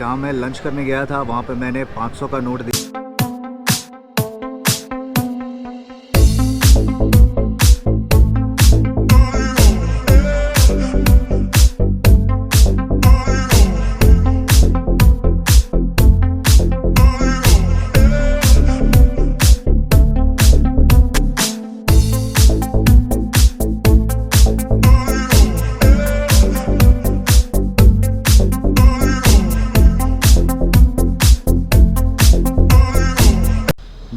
जहाँ मैं लंच करने गया था वहाँ पे मैंने 500 का नोट दिया।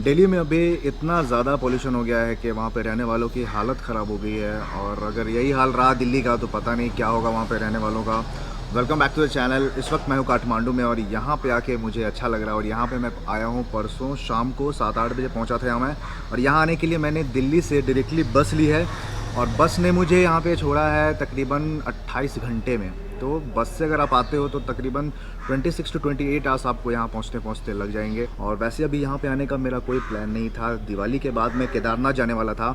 दिल्ली में अभी इतना ज़्यादा पोल्यूशन हो गया है कि वहाँ पे रहने वालों की हालत ख़राब हो गई है। और अगर यही हाल रहा दिल्ली का तो पता नहीं क्या होगा वहाँ पे रहने वालों का। Welcome back to the channel. इस वक्त मैं हूँ काठमांडू में और यहाँ पे आके मुझे अच्छा लग रहा है। और यहाँ पे मैं आया हूँ परसों शाम को 7-8 बजे पहुँचा था यहाँ मैं। और यहाँ आने के लिए मैंने दिल्ली से डायरेक्टली बस ली है और बस ने मुझे यहाँ पे छोड़ा है तकरीबन 28 घंटे में। तो बस से अगर आप आते हो तो तकरीबन 26 से 28 आवर्स आपको यहाँ पहुँचते पहुँचते लग जाएंगे। और वैसे अभी यहाँ पे आने का मेरा कोई प्लान नहीं था। दिवाली के बाद मैं केदारनाथ जाने वाला था,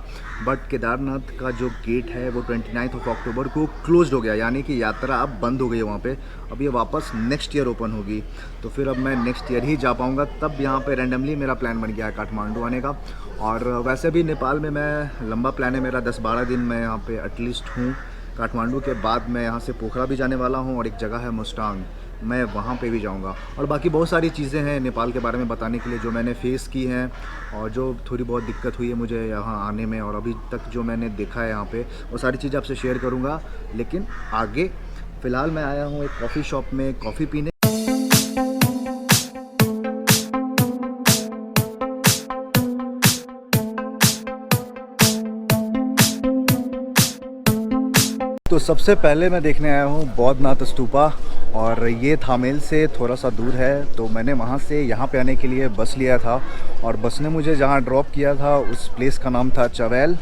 बट केदारनाथ का जो गेट है वो 29 अक्टूबर को क्लोज हो गया, यानी कि यात्रा अब बंद हो गई है वहाँ पे। अब ये वापस नेक्स्ट ईयर ओपन होगी, तो फिर अब मैं नेक्स्ट ईयर ही जा पाऊँगा। तब यहाँ पर रैंडमली मेरा प्लान बन गया है काठमांडू आने का। और वैसे भी नेपाल में मैं लंबा प्लान है मेरा, 10-12 दिन मैं यहाँ पे एटलीस्ट हूँ। काठमांडू के बाद मैं यहाँ से पोखरा भी जाने वाला हूँ और एक जगह है मुस्टांग, मैं वहाँ पे भी जाऊँगा। और बाकी बहुत सारी चीज़ें हैं नेपाल के बारे में बताने के लिए जो मैंने फेस की हैं और जो थोड़ी बहुत दिक्कत हुई है मुझे यहाँ आने में, और अभी तक जो मैंने देखा है यहाँ पे वो सारी चीज़ें आपसे शेयर करूँगा। लेकिन आगे फ़िलहाल मैं आया हूँ एक कॉफ़ी शॉप में कॉफ़ी पीने। तो सबसे पहले मैं देखने आया हूँ बौद्धनाथ स्तूपा, और ये थामेल से थोड़ा सा दूर है। तो मैंने वहाँ से यहाँ पे आने के लिए बस लिया था और बस ने मुझे जहाँ ड्रॉप किया था उस प्लेस का नाम था चावेल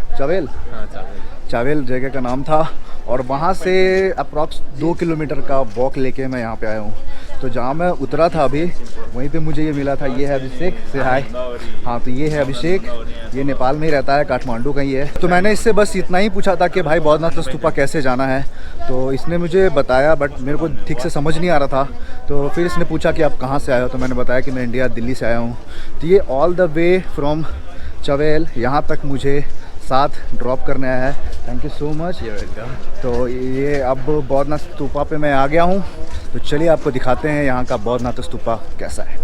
जगह का नाम था। और वहाँ से अप्रॉक्स 2 किलोमीटर का वॉक लेके मैं यहाँ पे आया हूँ। तो जहाँ मैं उतरा था अभी वहीं पे मुझे ये मिला था। ये है अभिषेक, से हाय। हाँ, तो ये है अभिषेक, ये नेपाल में ही रहता है, काठमांडू का ही है। तो मैंने इससे बस इतना ही पूछा था कि भाई बौद्धनाथ स्तूपा कैसे जाना है, तो इसने मुझे बताया, बट मेरे को ठीक से समझ नहीं आ रहा था। तो फिर इसने पूछा कि आप कहाँ से आए हो, तो मैंने बताया कि मैं इंडिया दिल्ली से आया हूँ। तो ये ऑल द वे फ्रॉम चावेल यहाँ तक मुझे साथ ड्रॉप करने आया है। Thank you so much. तो ये अब बौद्धनाथ स्तूपा पे मैं आ गया हूँ, तो चलिए आपको दिखाते हैं यहाँ का बौद्धनाथ स्तूपा कैसा है।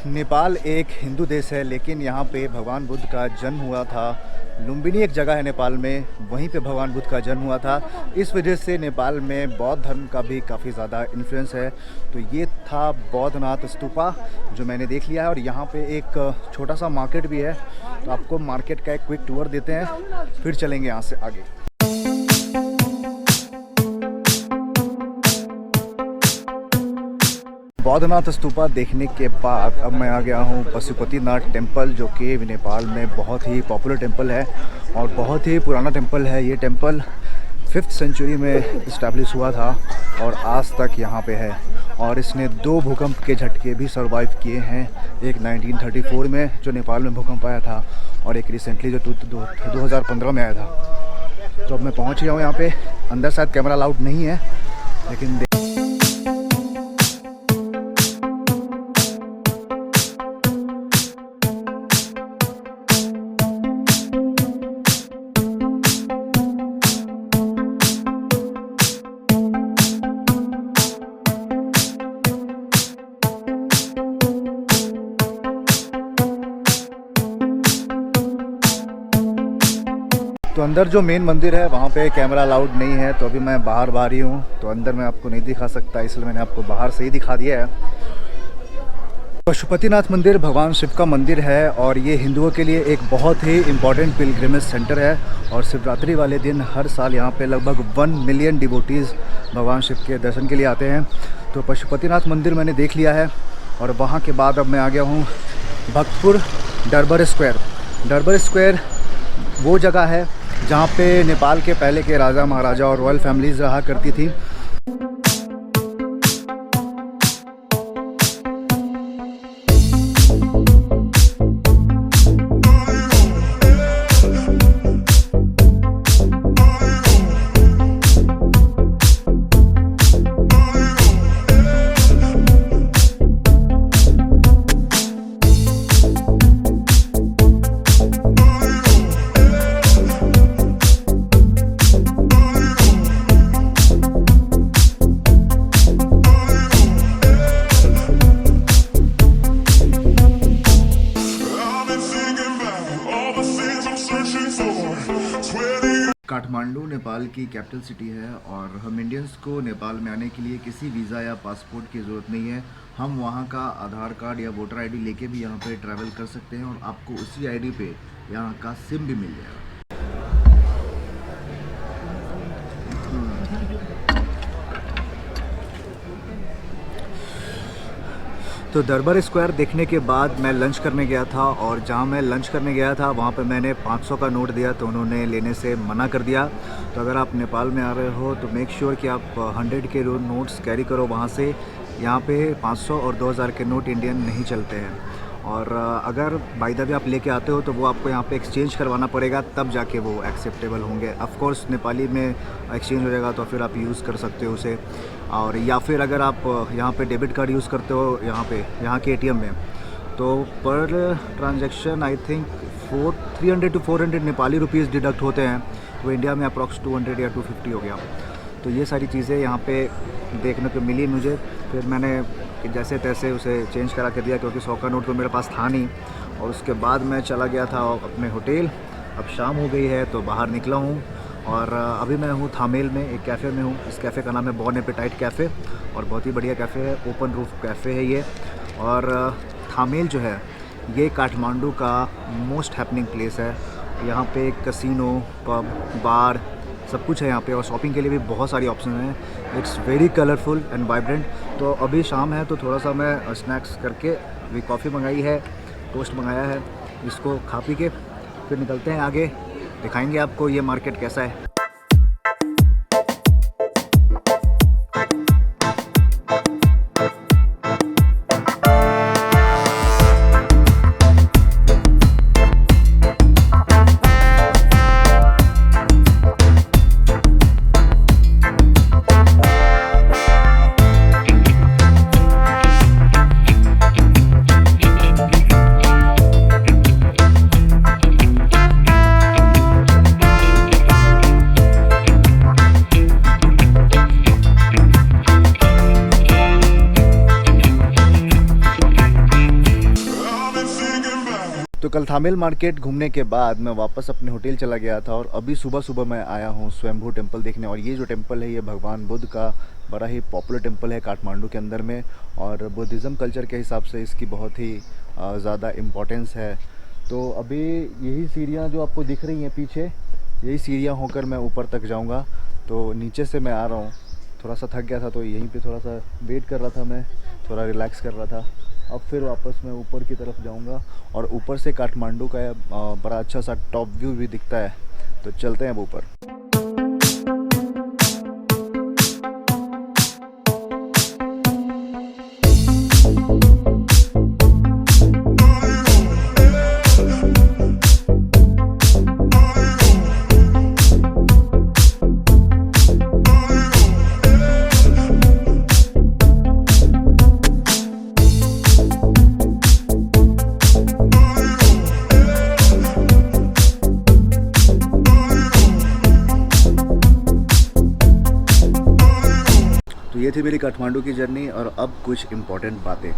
नेपाल एक हिंदू देश है, लेकिन यहाँ पे भगवान बुद्ध का जन्म हुआ था। लुम्बिनी एक जगह है नेपाल में, वहीं पे भगवान बुद्ध का जन्म हुआ था। इस वजह से नेपाल में बौद्ध धर्म का भी काफ़ी ज़्यादा इन्फ्लुएंस है। तो ये था बौद्धनाथ स्तूपा जो मैंने देख लिया है। और यहाँ पे एक छोटा सा मार्केट भी है, तो आपको मार्केट का एक क्विक टूर देते हैं, फिर चलेंगे यहाँ से आगे। बौद्धनाथ स्तूपा देखने के बाद अब मैं आ गया हूँ पशुपतिनाथ टेम्पल, जो कि नेपाल में बहुत ही पॉपुलर टेम्पल है और बहुत ही पुराना टेम्पल है। ये टेम्पल 5th सेंचुरी में इस्टेब्लिश हुआ था और आज तक यहाँ पे है। और इसने 2 भूकंप के झटके भी सर्वाइव किए हैं, एक 1934 में जो नेपाल में भूकंप आया था और एक रिसेंटली जो 2015 में आया था। तो अब मैं पहुँच गया हूँ यहाँ पे। अंदर शायद कैमरा अलाउड नहीं है, लेकिन तो अंदर जो मेन मंदिर है वहाँ पे कैमरा अलाउड नहीं है। तो अभी मैं बाहर ही हूँ, तो अंदर मैं आपको नहीं दिखा सकता, इसलिए मैंने आपको बाहर से ही दिखा दिया है। पशुपतिनाथ मंदिर भगवान शिव का मंदिर है और ये हिंदुओं के लिए एक बहुत ही इम्पॉर्टेंट पिलग्रिमेज सेंटर है और शिवरात्रि वाले दिन हर साल यहाँ पे लगभग 1 मिलियन डिवोटीज़ भगवान शिव के दर्शन के लिए आते हैं। तो पशुपतिनाथ मंदिर मैंने देख लिया है और वहाँ के बाद अब मैं आ गया हूँ भक्तपुर दरबार स्क्वायर। दरबार स्क्वायर वो जगह है जहाँ पे नेपाल के पहले के राजा महाराजा और रॉयल फैमिलीज़ रहा करती थी। काठमांडू नेपाल की कैपिटल सिटी है और हम इंडियंस को नेपाल में आने के लिए किसी वीज़ा या पासपोर्ट की ज़रूरत नहीं है। हम वहाँ का आधार कार्ड या वोटर आईडी लेके भी यहाँ पे ट्रैवल कर सकते हैं और आपको उसी आईडी पे यहाँ का सिम भी मिल जाएगा। तो दरबार स्क्वायर देखने के बाद मैं लंच करने गया था और जहाँ मैं लंच करने गया था वहाँ पे मैंने 500 का नोट दिया तो उन्होंने लेने से मना कर दिया। तो अगर आप नेपाल में आ रहे हो तो मेक श्योर कि आप 100 के नोट्स कैरी करो वहाँ से। यहाँ पे 500 और 2000 के नोट इंडियन नहीं चलते हैं और अगर बाय द वे आप लेके आते हो तो वो आपको यहाँ पे एक्सचेंज करवाना पड़ेगा, तब जाके वो एक्सेप्टेबल होंगे। ऑफ कोर्स नेपाली में एक्सचेंज हो जाएगा तो फिर आप यूज़ कर सकते हो उसे। और या फिर अगर आप यहाँ पे डेबिट कार्ड यूज़ करते हो यहाँ के एटीएम में तो पर transaction I think 300 to 400 Nepali rupees deduct होते हैं। तो इंडिया में अप्रॉक्स 200 या 250 हो गया। तो ये सारी चीज़ें यहाँ पे देखने को मिली मुझे। फिर मैंने जैसे तैसे उसे चेंज करा के दिया क्योंकि 100 का नोट तो मेरे पास था नहीं। और उसके बाद मैं चला गया था अपने होटल। अब शाम हो गई है तो बाहर निकला हूँ और अभी मैं हूँ थामेल में एक कैफ़े में हूँ। इस कैफ़े का नाम है बॉन एपेटाइट कैफ़े और बहुत ही बढ़िया कैफ़े है, ओपन रूफ कैफ़े है ये। और थामेल जो है ये काठमांडू का मोस्ट हैपनिंग प्लेस है। यहाँ पे कसिनो, पब, बार सब कुछ है यहाँ पे और शॉपिंग के लिए भी बहुत सारी ऑप्शन हैं। It's very colourful and vibrant. तो अभी शाम है तो थोड़ा सा मैं स्नैक्स करके अभी कॉफ़ी मंगाई है, टोस्ट मंगाया है, इसको खा पी के फिर निकलते हैं आगे। दिखाएंगे आपको ये मार्केट कैसा है। तो कल थामेल मार्केट घूमने के बाद मैं वापस अपने होटल चला गया था और अभी सुबह सुबह मैं आया हूँ स्वयंभू टेम्पल देखने। और ये जो टेम्पल है ये भगवान बुद्ध का बड़ा ही पॉपुलर टेम्पल है काठमांडू के अंदर में और बुद्धिज़्म कल्चर के हिसाब से इसकी बहुत ही ज़्यादा इम्पोर्टेंस है। तो अभी यही सीढ़ियाँ जो आपको दिख रही हैं पीछे, यही सीढ़ियाँ होकर मैं ऊपर तक जाऊँगा। तो नीचे से मैं आ रहा हूँ, थोड़ा सा थक गया था तो यहीं पे थोड़ा सा वेट कर रहा था, मैं थोड़ा रिलैक्स कर रहा था। अब फिर वापस मैं ऊपर की तरफ जाऊंगा और ऊपर से काठमांडू का बड़ा अच्छा सा टॉप व्यू भी दिखता है। तो चलते हैं अब ऊपर। ये थी मेरी काठमांडू की जर्नी। और अब कुछ इम्पॉर्टेंट बातें।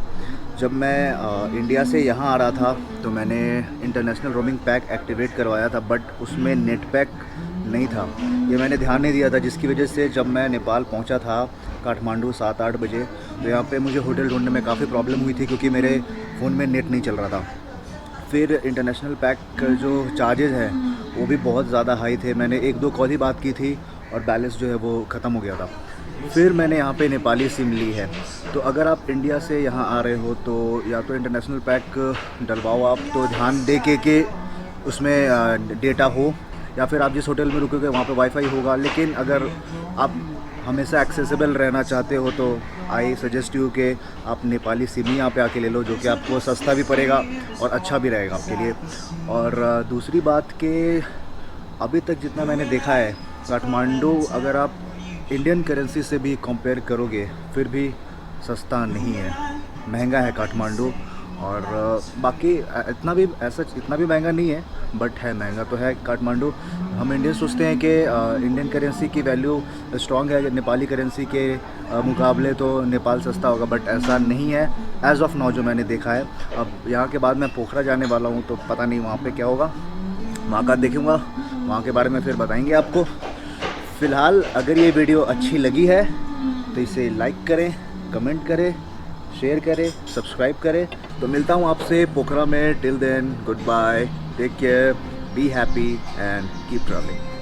जब मैं इंडिया से यहाँ आ रहा था तो मैंने इंटरनेशनल रोमिंग पैक एक्टिवेट करवाया था, बट उसमें नेट पैक नहीं था। ये मैंने ध्यान नहीं दिया था, जिसकी वजह से जब मैं नेपाल पहुंचा था काठमांडू 7-8 बजे, तो यहाँ पे मुझे होटल ढूंढने में काफ़ी प्रॉब्लम हुई थी क्योंकि मेरे फ़ोन में नेट नहीं चल रहा था। फिर इंटरनेशनल पैक का जो चार्जेस है वो भी बहुत ज़्यादा हाई थे। मैंने 1-2 कॉल ही बात की थी और बैलेंस जो है वो ख़त्म हो गया था। फिर मैंने यहाँ पे नेपाली सिम ली है। तो अगर आप इंडिया से यहाँ आ रहे हो तो या तो इंटरनेशनल पैक डलवाओ आप, तो ध्यान दे के उसमें डेटा हो, या फिर आप जिस होटल में रुकोगे वहाँ पे वाईफाई होगा। लेकिन अगर आप हमेशा एक्सेसिबल रहना चाहते हो तो आई सजेस्ट यू कि आप नेपाली सिम ही यहाँ पे आके ले लो, जो कि आपको सस्ता भी पड़ेगा और अच्छा भी रहेगा आपके लिए। और दूसरी बात कि अभी तक जितना मैंने देखा है, काठमांडू अगर आप इंडियन करेंसी से भी कंपेयर करोगे फिर भी सस्ता नहीं है, महंगा है काठमांडू। और बाकी इतना भी महंगा नहीं है, बट है महंगा तो है काठमांडू। हम इंडियन सोचते हैं कि इंडियन करेंसी की वैल्यू स्ट्रॉन्ग है नेपाली करेंसी के मुकाबले, तो नेपाल सस्ता होगा, बट ऐसा नहीं है एज़ ऑफ नाउ जो मैंने देखा है। अब यहाँ के बाद मैं पोखरा जाने वाला हूँ, तो पता नहीं वहाँ पे क्या होगा, वहाँ का देखूँगा, वहाँ के बारे में फिर बताएंगे आपको। फ़िलहाल अगर ये वीडियो अच्छी लगी है तो इसे लाइक करें, कमेंट करें, शेयर करें, सब्सक्राइब करें। तो मिलता हूँ आपसे पोखरा में। Till then goodbye, take care, be happy and keep travelling.